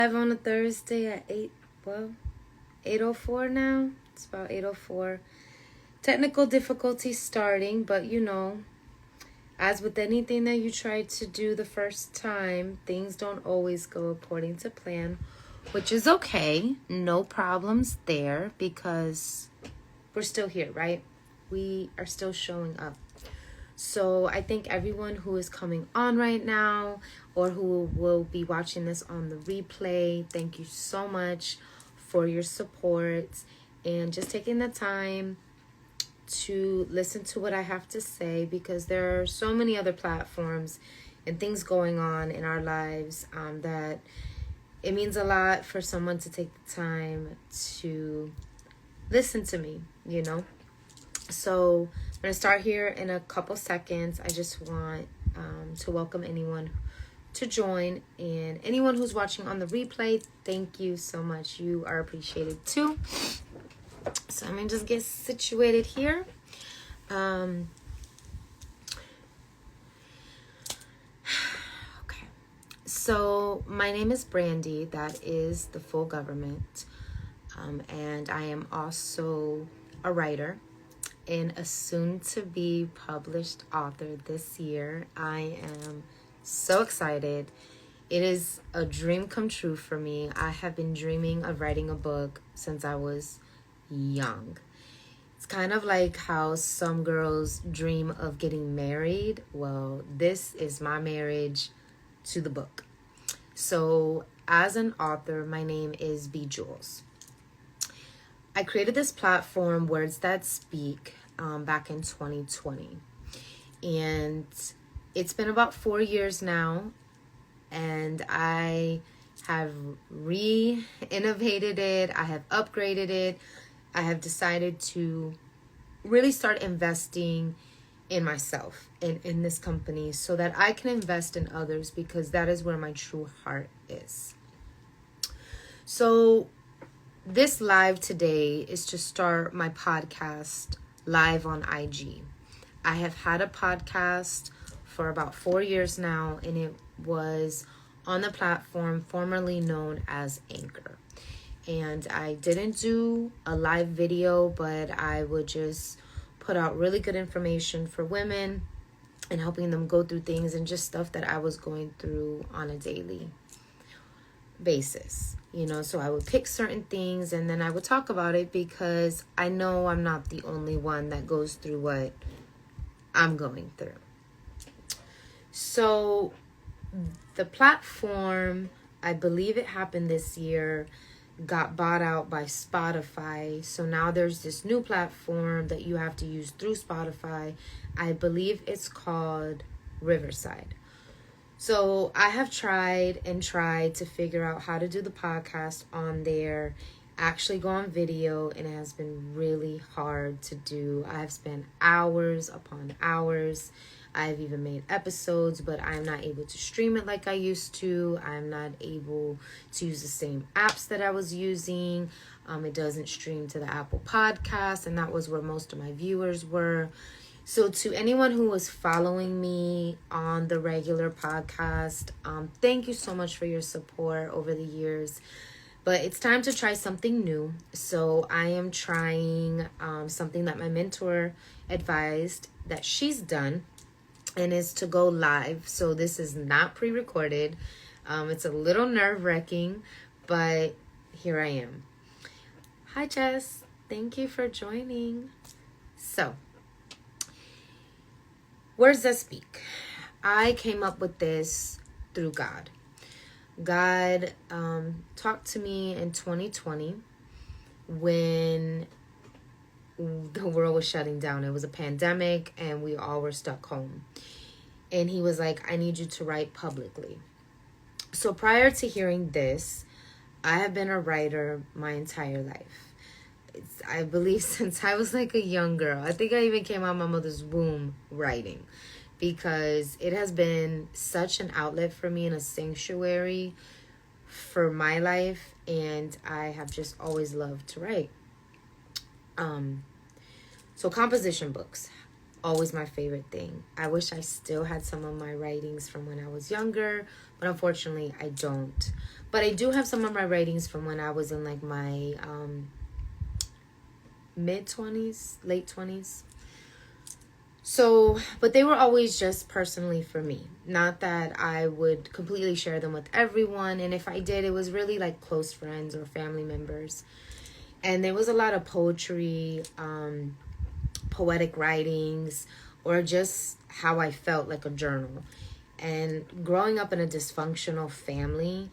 Live on a Thursday at 8:04 now. It's about 8:04. Technical difficulty starting, but as with anything that you try to do the first time, things don't always go according to plan, which is okay. No problems there because we're still here, right? We are still showing up. So I thank everyone who is coming on right now or who will be watching this on the replay. Thank you so much for your support and just taking the time to listen to what I have to say, because there are so many other platforms and things going on in our lives that it means a lot for someone to take the time to listen to me, So I'm going to start here in a couple seconds. I just want to welcome anyone to join, and anyone who's watching on the replay, thank you so much. You are appreciated too. So I'm going to just get situated here. Okay. So my name is Brandy. That is the full government. And I am also a writer and a soon-to-be published author this year. I am so excited. It is a dream come true for me. I have been dreaming of writing a book since I was young. It's kind of like how some girls dream of getting married. Well, this is my marriage to the book. So as an author, my name is B. Jules. I created this platform, Words That Speak, back in 2020. And it's been about 4 years now. And I have re-innovated it. I have upgraded it. I have decided to really start investing in myself and in this company so that I can invest in others, because that is where my true heart is. So this live today is to start my podcast live on IG. I have had a podcast for about 4 years now, and it was on the platform formerly known as Anchor. And I didn't do a live video, but I would just put out really good information for women and helping them go through things and just stuff that I was going through on a daily basis. So I would pick certain things and then I would talk about it, because I know I'm not the only one that goes through what I'm going through. So the platform, I believe it happened this year, got bought out by Spotify. So now there's this new platform that you have to use through Spotify. I believe it's called Riverside. So I have tried to figure out how to do the podcast on there, actually go on video, and it has been really hard to do. I've spent hours upon hours. I've even made episodes, but I'm not able to stream it like I used to. I'm not able to use the same apps that I was using. It doesn't stream to the Apple Podcast, and that was where most of my viewers were. So to anyone who was following me on the regular podcast, thank you so much for your support over the years. But it's time to try something new. So I am trying something that my mentor advised that she's done, and is to go live. So this is not pre-recorded. It's a little nerve-wracking, but here I am. Hi, Jess. Thank you for joining. So, Words That Speak. I came up with this through God. God talked to me in 2020 when the world was shutting down. It was a pandemic and we all were stuck home. And he was like, I need you to write publicly. So prior to hearing this, I have been a writer my entire life. I believe since I was like a young girl. I think I even came out of my mother's womb writing, because it has been such an outlet for me and a sanctuary for my life. And I have just always loved to write. So composition books, always my favorite thing. I wish I still had some of my writings from when I was younger, but unfortunately I don't. But I do have some of my writings from when I was in like my mid-20s, late 20s. So, but they were always just personally for me. Not that I would completely share them with everyone. And if I did, it was really like close friends or family members. And there was a lot of poetry, poetic writings, or just how I felt, like a journal. And growing up in a dysfunctional family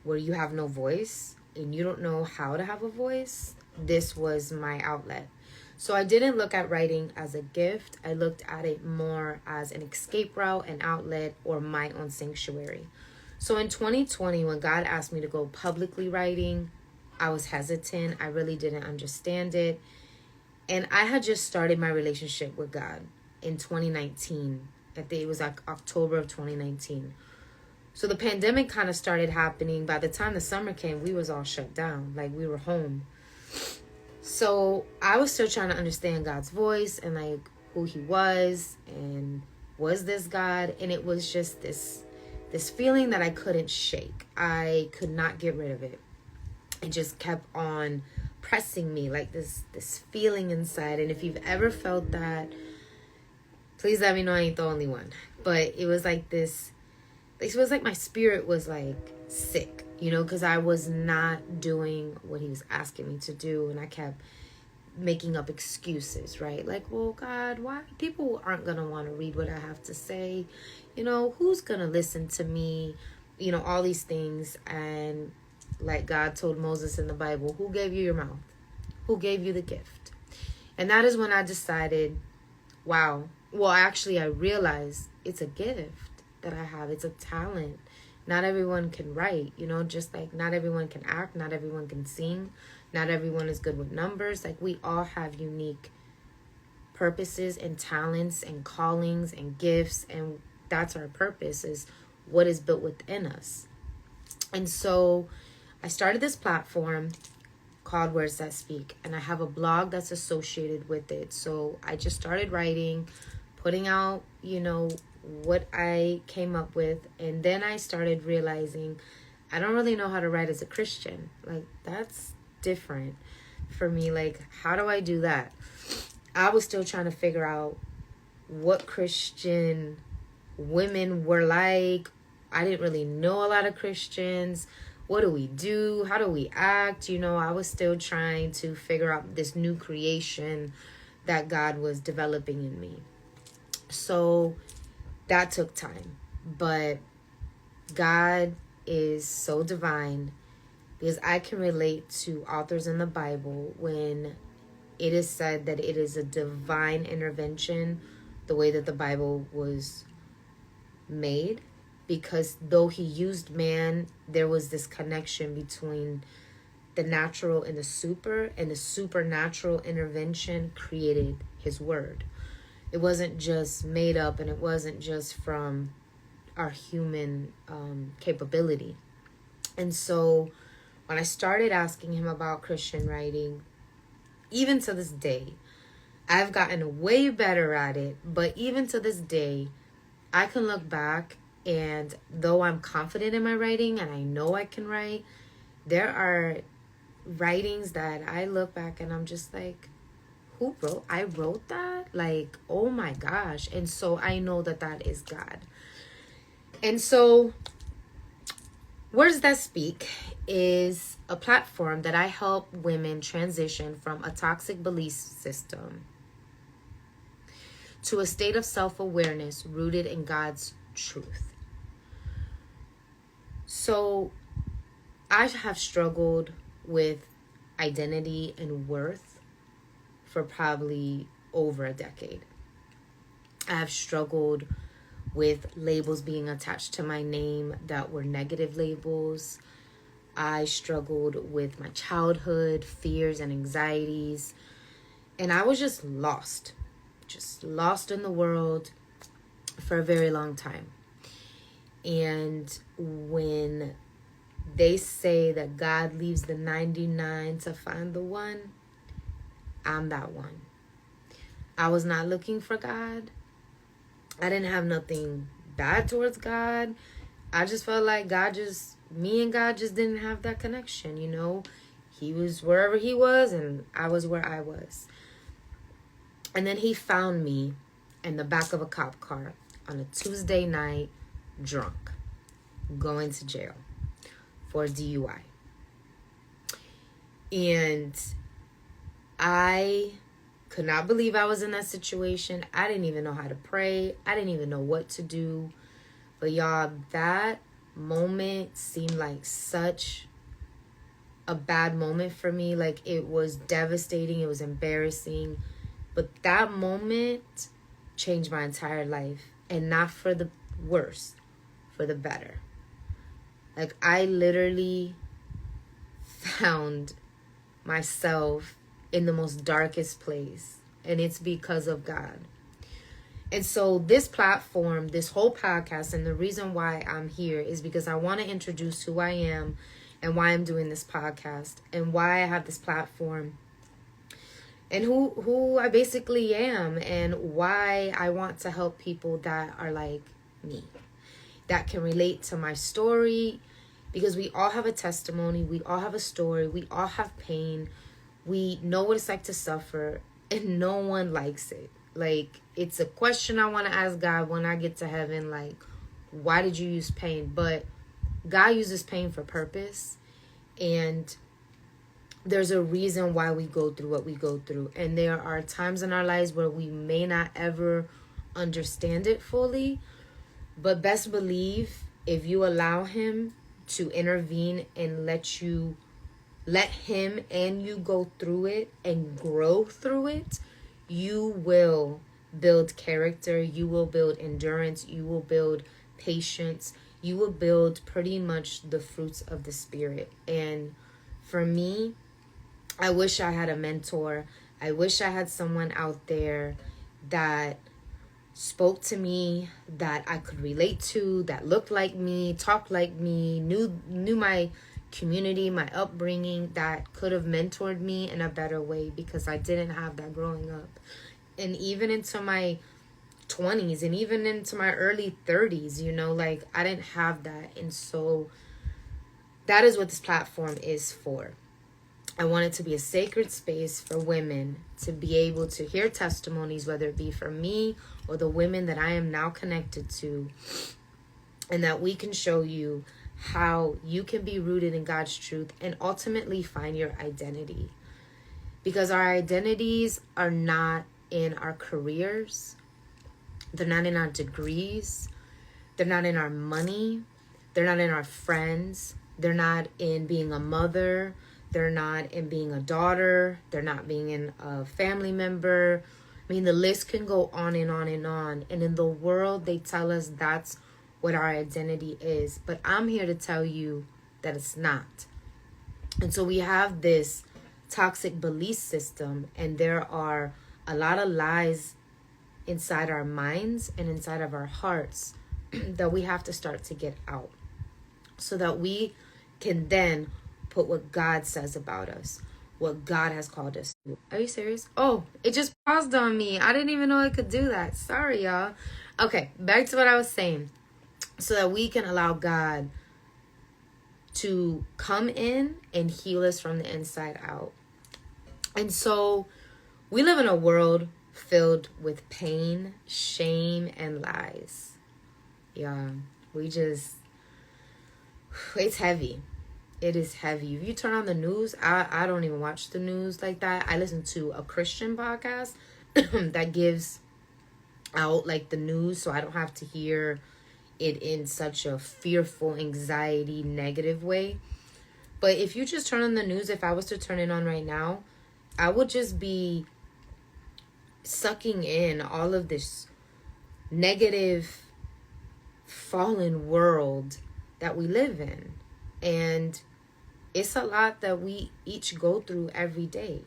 where you have no voice and you don't know how to have a voice, this was my outlet. So I didn't look at writing as a gift. I looked at it more as an escape route, an outlet, or my own sanctuary. So in 2020, when God asked me to go publicly writing, I was hesitant. I really didn't understand it. And I had just started my relationship with God in 2019. I think it was like October of 2019. So the pandemic kind of started happening. By the time the summer came, we was all shut down. Like, we were home. So I was still trying to understand God's voice and like who he was and was this God. And it was just this feeling that I couldn't shake. I could not get rid of it. It just kept on pressing me, like this feeling inside. And if you've ever felt that, please let me know I ain't the only one. But it was like this, it was like my spirit was like sick, you know, because I was not doing what he was asking me to do. And I kept making up excuses, right? Like, well, God, why? People aren't going to want to read what I have to say. You know, who's going to listen to me? You know, all these things. And like God told Moses in the Bible, who gave you your mouth? Who gave you the gift? And that is when I decided, wow. Well, actually, I realized it's a gift that I have. It's a talent. Not everyone can write, you know, just like not everyone can act. Not everyone can sing. Not everyone is good with numbers. Like, we all have unique purposes and talents and callings and gifts. And that's our purpose, is what is built within us. And so I started this platform called Words That Speak, and I have a blog that's associated with it. So I just started writing, putting out, you know, what I came up with. And then I started realizing I don't really know how to write as a Christian. Like, that's different for me. Like, how do I do that? I was still trying to figure out what Christian women were like. I didn't really know a lot of Christians. What do we do? How do we act? You know, I was still trying to figure out this new creation that God was developing in me. So that took time. But God is so divine, because I can relate to authors in the Bible when it is said that it is a divine intervention, the way that the Bible was made. Because though he used man, there was this connection between the natural and the supernatural intervention created his word. It wasn't just made up, and it wasn't just from our human capability. And so when I started asking him about Christian writing, even to this day, I've gotten way better at it. But even to this day, I can look back, and though I'm confident in my writing and I know I can write, there are writings that I look back and I'm just like, I wrote that? Like, oh my gosh. And so I know that that is God. And so Words That Speak is a platform that I help women transition from a toxic belief system to a state of self-awareness rooted in God's truth. So I have struggled with identity and worth for probably over a decade. I have struggled with labels being attached to my name that were negative labels. I struggled with my childhood fears and anxieties. And I was just lost in the world for a very long time. And when they say that God leaves the 99 to find the one, I'm that one. I was not looking for God. I didn't have nothing bad towards God. I just felt like God just me and God just didn't have that connection, you know. He was wherever he was and I was where I was. And then he found me in the back of a cop car on a Tuesday night, drunk, going to jail for DUI. And I could not believe I was in that situation. I didn't even know how to pray. I didn't even know what to do. But y'all, that moment seemed like such a bad moment for me. Like, it was devastating. It was embarrassing. But that moment changed my entire life. And not for the worse, for the better. Like, I literally found myself in the most darkest place. And it's because of God. And so this platform, this whole podcast, and the reason why I'm here is because I want to introduce who I am and why I'm doing this podcast and why I have this platform and who I basically am and why I want to help people that are like me, that can relate to my story, because we all have a testimony, we all have a story, we all have pain, we know what it's like to suffer, and no one likes it. Like, it's a question I want to ask God when I get to heaven, like, why did you use pain? But God uses pain for purpose, and there's a reason why we go through what we go through. And there are times in our lives where we may not ever understand it fully, but best believe if you allow him to intervene and let him and you go through it and grow through it, you will build character, you will build endurance, you will build patience, you will build pretty much the fruits of the Spirit. And for me, I wish I had a mentor. I wish I had someone out there that spoke to me, that I could relate to, that looked like me, talked like me, knew my community, my upbringing, that could have mentored me in a better way, because I didn't have that growing up. And even into my 20s and even into my early 30s, you know, like, I didn't have that. And so that is what this platform is for. I want it to be a sacred space for women to be able to hear testimonies, whether it be from me or the women that I am now connected to, and that we can show you how you can be rooted in God's truth and ultimately find your identity. Because our identities are not in our careers, they're not in our degrees, they're not in our money, they're not in our friends, they're not in being a mother, they're not in being a daughter, they're not being in a family member. I mean, the list can go on and on and on. And in the world, they tell us that's what our identity is. But I'm here to tell you that it's not. And so we have this toxic belief system, and there are a lot of lies inside our minds and inside of our hearts that we have to start to get out, so that we can then put what God says about us, what God has called us to. Are you serious? Oh, it just paused on me. I didn't even know it could do that. Sorry, y'all. Okay, back to what I was saying. So that we can allow God to come in and heal us from the inside out. And so we live in a world filled with pain, shame, and lies. Yeah, it's heavy. It is heavy. If you turn on the news, I don't even watch the news like that. I listen to a Christian podcast that gives out like the news, so I don't have to hear it in such a fearful, anxiety, negative way. But if you just turn on the news, if I was to turn it on right now, I would just be sucking in all of this negative, fallen world that we live in. And it's a lot that we each go through every day.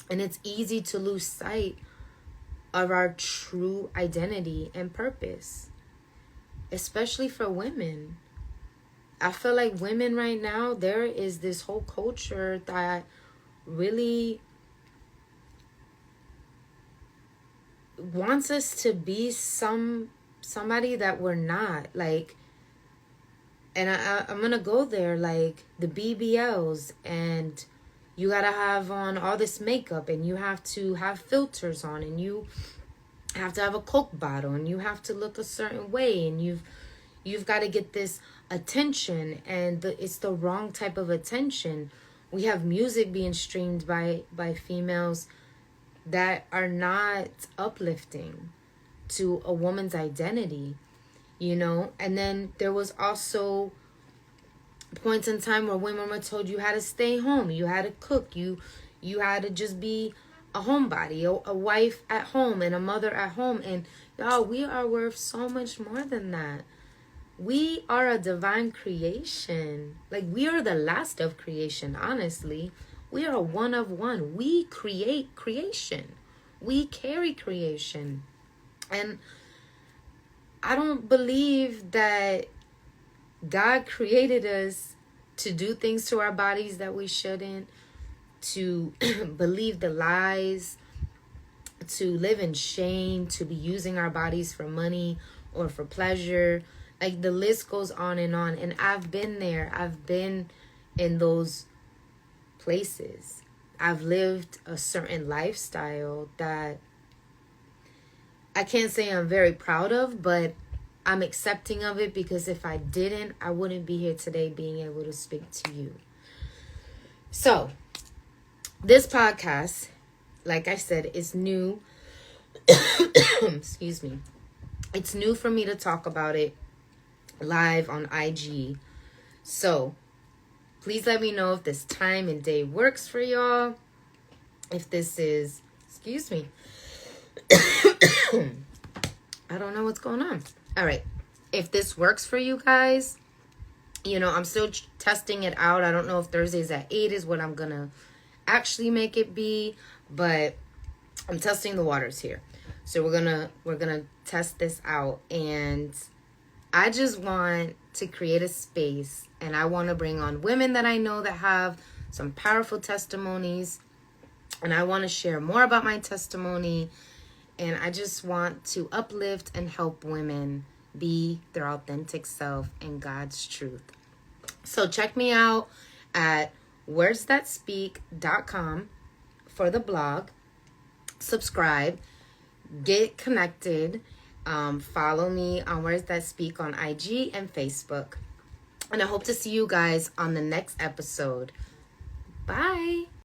And it's easy to lose sight of our true identity and purpose, especially for women. I feel like women right now, there is this whole culture that really wants us to be somebody that we're not. Like, And I'm going to go there, like the BBLs, and you got to have on all this makeup, and you have to have filters on, and you have to have a Coke bottle, and you have to look a certain way, and you've got to get this attention, and it's the wrong type of attention. We have music being streamed by females that are not uplifting to a woman's identity, you know. And then there was also points in time where women were told you had to stay home, you had to cook, you had to just be a homebody, a wife at home and a mother at home. And y'all, we are worth so much more than that. We are a divine creation. Like, we are the last of creation, honestly. We are one of one. We create creation. We carry creation. And I don't believe that God created us to do things to our bodies that we shouldn't, to believe the lies, to live in shame, to be using our bodies for money or for pleasure. Like, the list goes on. And I've been there. I've been in those places. I've lived a certain lifestyle that I can't say I'm very proud of, but I'm accepting of it, because if I didn't, I wouldn't be here today being able to speak to you. So, this podcast, like I said, is new. Excuse me. It's new for me to talk about it live on IG. So, please let me know if this time and day works for y'all. If this is, excuse me. I don't know what's going on. All right. If this works for you guys, you know, I'm still testing it out. I don't know if Thursdays at 8 is what I'm going to actually make it be, but I'm testing the waters here. So we're going to test this out, and I just want to create a space, and I want to bring on women that I know that have some powerful testimonies, and I want to share more about my testimony, and I just want to uplift and help women be their authentic self in God's truth. So check me out at wordsthatspeak.com for the blog. Subscribe, get connected, follow me on Words That Speak on IG and Facebook. And I hope to see you guys on the next episode. Bye.